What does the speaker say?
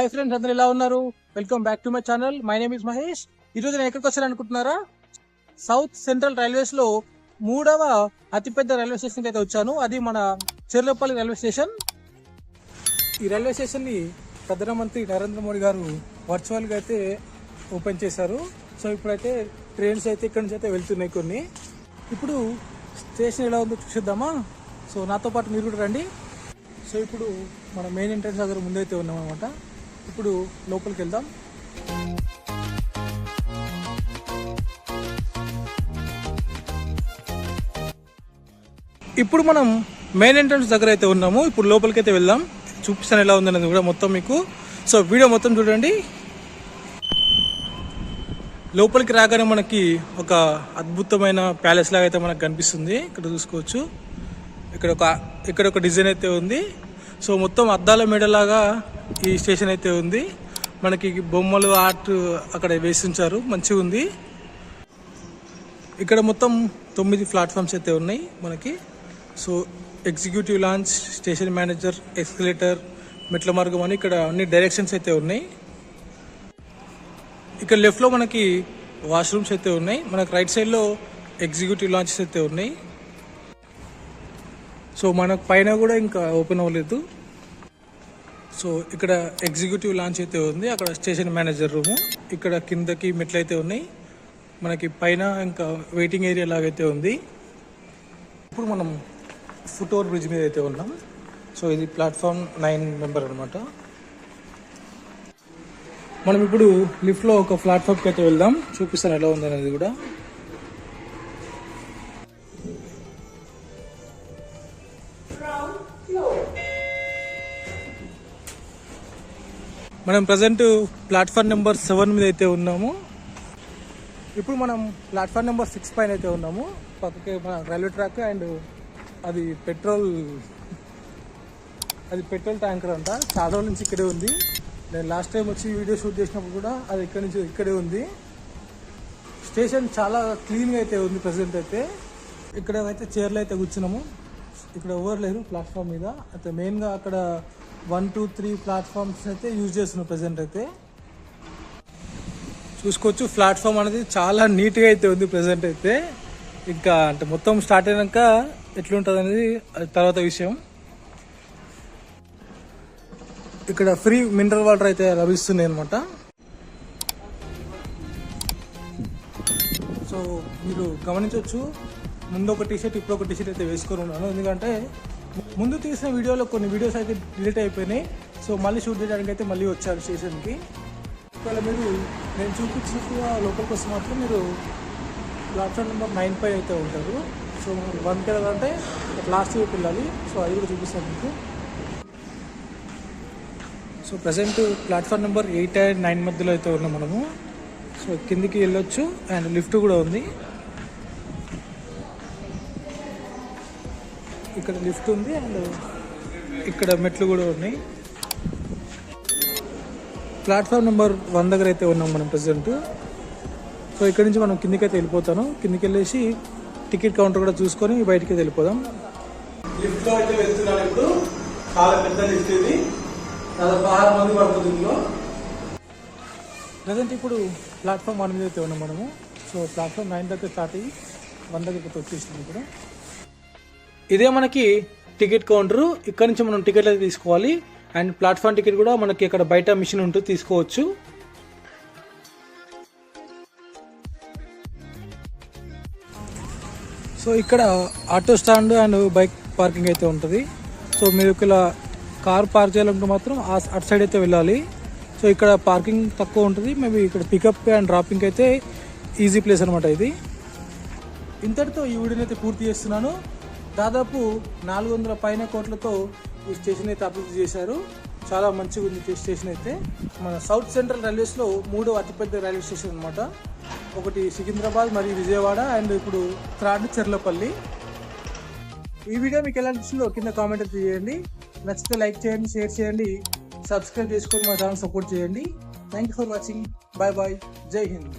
Hi friends, అందరూ ఎలా ఉన్నారు? Welcome back to my channel. My name is Mahesh. ఈరోజు నేను ఎక్కడికి వచ్చాను అనుకుంటున్నారా? సౌత్ సెంట్రల్ రైల్వేస్ లో 3వ అతిపెద్ద రైల్వే స్టేషన్కి అయితే వచ్చాను. అది మన చెర్లపల్లి రైల్వే స్టేషన్. ఈ రైల్వే స్టేషన్ ని ప్రధానమంత్రి నరేంద్ర మోడీ గారు వర్చువల్ గా అయితే ఓపెన్ చేశారు. సో ఇప్పుడైతే ట్రైన్స్ అయితే ఇక్కడ నుంచి అయితే వెళ్తున్నాయి కొన్ని. ఇప్పుడు స్టేషన్ ఎలా ఉందో చూసేద్దామా? సో నాతో పాటు మీరు కూడా రండి. సో ఇప్పుడు మన మెయిన్ ఎంట్రన్స్ దగ్గర ముందైతే ఉన్నాం అనమాట. ఇప్పుడు లోపలికి వెళ్దాం. ఇప్పుడు మనం మెయిన్ ఎంట్రన్స్ దగ్గర అయితే ఉన్నాము. ఇప్పుడు లోపలికి అయితే వెళ్దాం. చూపిస్తాను ఎలా ఉందనేది కూడా మొత్తం మీకు. సో వీడియో మొత్తం చూడండి. లోపలికి రాగానే మనకి ఒక అద్భుతమైన ప్యాలెస్ లాగా అయితే మనకు కనిపిస్తుంది. ఇక్కడ చూసుకోవచ్చు. ఇక్కడ ఒక డిజైన్ అయితే ఉంది. సో మొత్తం అద్దాల మేడలాగా ఈ స్టేషన్ అయితే ఉంది. మనకి బొమ్మలు ఆర్ట్ అక్కడ వేసి ఉంచారు, మంచిగా ఉంది. ఇక్కడ మొత్తం 9 ప్లాట్ఫామ్స్ అయితే ఉన్నాయి మనకి. So executive launch, station manager, escalator, మెట్ల మార్గం అని ఇక్కడ అన్ని డైరెక్షన్స్ అయితే ఉన్నాయి. ఇక్కడ లెఫ్ట్లో మనకి వాష్రూమ్స్ అయితే ఉన్నాయి. మనకి రైట్ సైడ్లో ఎగ్జిక్యూటివ్ లాంచెస్ అయితే ఉన్నాయి. సో మనకు పైన కూడా ఇంకా ఓపెన్ అవ్వలేదు. సో ఇక్కడ ఎగ్జిక్యూటివ్ లాంచ్ అయితే ఉంది. అక్కడ స్టేషన్ మేనేజర్ రూము. ఇక్కడ కిందకి మెట్లు అయితే ఉన్నాయి. మనకి పైన ఇంకా వెయిటింగ్ ఏరియా లాగైతే ఉంది. ఇప్పుడు మనం ఫుట్ ఓవర్ బ్రిడ్జ్ మీద అయితే ఉన్నాం. సో ఇది ప్లాట్ఫామ్ 9 నెంబర్ అనమాట. మనం ఇప్పుడు లిఫ్ట్లో ఒక ప్లాట్ఫామ్కి అయితే వెళ్దాం. చూపిస్తాను ఎలా ఉంది అనేది కూడా. మనం ప్రజెంట్ ప్లాట్ఫామ్ నెంబర్ 7 మీద అయితే ఉన్నాము. ఇప్పుడు మనం ప్లాట్ఫామ్ నెంబర్ 6 పైన అయితే ఉన్నాము. పక్కకే మన రైల్వే ట్రాక్ అండ్ అది పెట్రోల్ ట్యాంకర్ అంట. చాలా రోజుల నుంచి ఇక్కడే ఉంది. నేను లాస్ట్ టైం వచ్చి వీడియో షూట్ చేసినప్పుడు కూడా అది ఇక్కడే ఉంది. స్టేషన్ చాలా క్లీన్గా అయితే ఉంది ప్రజెంట్ అయితే. ఇక్కడ అయితే చైర్లు అయితే కూర్చున్నాము. ఇక్కడ ఎవరు లేరు ప్లాట్ఫామ్ మీద అయితే. మెయిన్గా అక్కడ 1, 2, 3 ప్లాట్ఫామ్స్ అయితే యూజ్ చేస్తున్నాం ప్రజెంట్ అయితే. చూసుకోవచ్చు ప్లాట్ఫామ్ అనేది చాలా నీట్గా అయితే ఉంది ప్రజెంట్ అయితే. ఇంకా అంటే మొత్తం స్టార్ట్ అయినాక ఎట్లుంటుంది అనేది తర్వాత విషయం. ఇక్కడ ఫ్రీ మినరల్ వాటర్ అయితే లభిస్తున్నాయి అనమాట. సో మీరు గమనించవచ్చు, ముందు ఒక టీషర్ట్ ఇప్పుడు ఒక టీషర్ట్ అయితే వేసుకొని ఉన్నాను. ఎందుకంటే ముందు తీసిన వీడియోలో కొన్ని వీడియోస్ అయితే డిలీట్ అయిపోయినాయి. సో మళ్ళీ షూట్ చేయడానికి అయితే మళ్ళీ వచ్చారు స్టేషన్కి. ఒకవేళ మీరు నేను చూపించినట్టుగా లోపలికి వస్తే మాత్రం మీరు ప్లాట్ఫామ్ నెంబర్ 9 పై అయితే ఉంటారు. సో 1కి వెళ్ళాలంటే లాస్ట్ వైపు వెళ్ళాలి. సో అది కూడా చూపిస్తాను మీకు. So present platform number 8 and 9 మధ్యలో అయితే ఉన్నాం మనము. సో కిందికి వెళ్ళొచ్చు అండ్ లిఫ్ట్ కూడా ఉంది. ఇక్కడ లిఫ్ట్ ఉంది అండ్ ఇక్కడ మెట్లు కూడా ఉన్నాయి. ప్లాట్ఫామ్ నెంబర్ 1 దగ్గర అయితే ఉన్నాం మనం ప్రజెంట్. సో ఇక్కడ నుంచి మనం కిందికి అయితే వెళ్ళిపోతాను. కిందికి వెళ్ళేసి టికెట్ కౌంటర్ కూడా చూసుకొని బయటికి వెళ్ళిపోదాం. లిఫ్ట్లో అయితే వెళ్తున్నాను ఇప్పుడు. చాలా పెద్ద లిఫ్ట్ ఇది. దాదాపు 6 మంది పడుతుంది ఇందులో. ప్రజెంట్ ఇప్పుడు ప్లాట్ఫామ్ 1 మీద అయితే ఉన్నాం మనము. సో ప్లాట్ఫామ్ 9 దగ్గర స్టార్ట్ అయ్యి 1 దగ్గరికి వచ్చేసింది ఇప్పుడు. ఇదే మనకి టికెట్ కౌంటర్. ఇక్కడ నుంచి మనం టికెట్లు అయితే తీసుకోవాలి. అండ్ ప్లాట్ఫామ్ టికెట్ కూడా మనకి ఇక్కడ బయట మిషన్ ఉంటుంది, తీసుకోవచ్చు. సో ఇక్కడ auto stand and bike parking అయితే ఉంటుంది. సో మీరు ఇలా కార్ పార్క్ చేయాలంటే మాత్రం అటు సైడ్ అయితే వెళ్ళాలి. సో ఇక్కడ పార్కింగ్ తక్కువ ఉంటుంది. మేబీ ఇక్కడ పికప్ అండ్ డ్రాపింగ్ అయితే ఈజీ ప్లేస్ అనమాట ఇది. ఇంతటితో ఈ వీడియోని అయితే పూర్తి చేస్తున్నాను. దాదాపు 400 పైన కోట్లతో ఈ స్టేషన్ అయితే అభివృద్ధి చేశారు. చాలా మంచిగా ఉంది స్టేషన్ అయితే. మన సౌత్ సెంట్రల్ రైల్వేస్లో 3వ అతిపెద్ద రైల్వే స్టేషన్ అనమాట. ఒకటి సికింద్రాబాద్ మరియు విజయవాడ అండ్ ఇప్పుడు థర్డ్ చెర్లపల్లి. ఈ వీడియో మీకు ఎలా అనిపించిందో కింద కామెంట్ అయితే చేయండి. నచ్చితే లైక్ చేయండి, షేర్ చేయండి, సబ్స్క్రైబ్ చేసుకొని మా ఛానల్ సపోర్ట్ చేయండి. Thank you for watching. Bye bye. జై హింద్.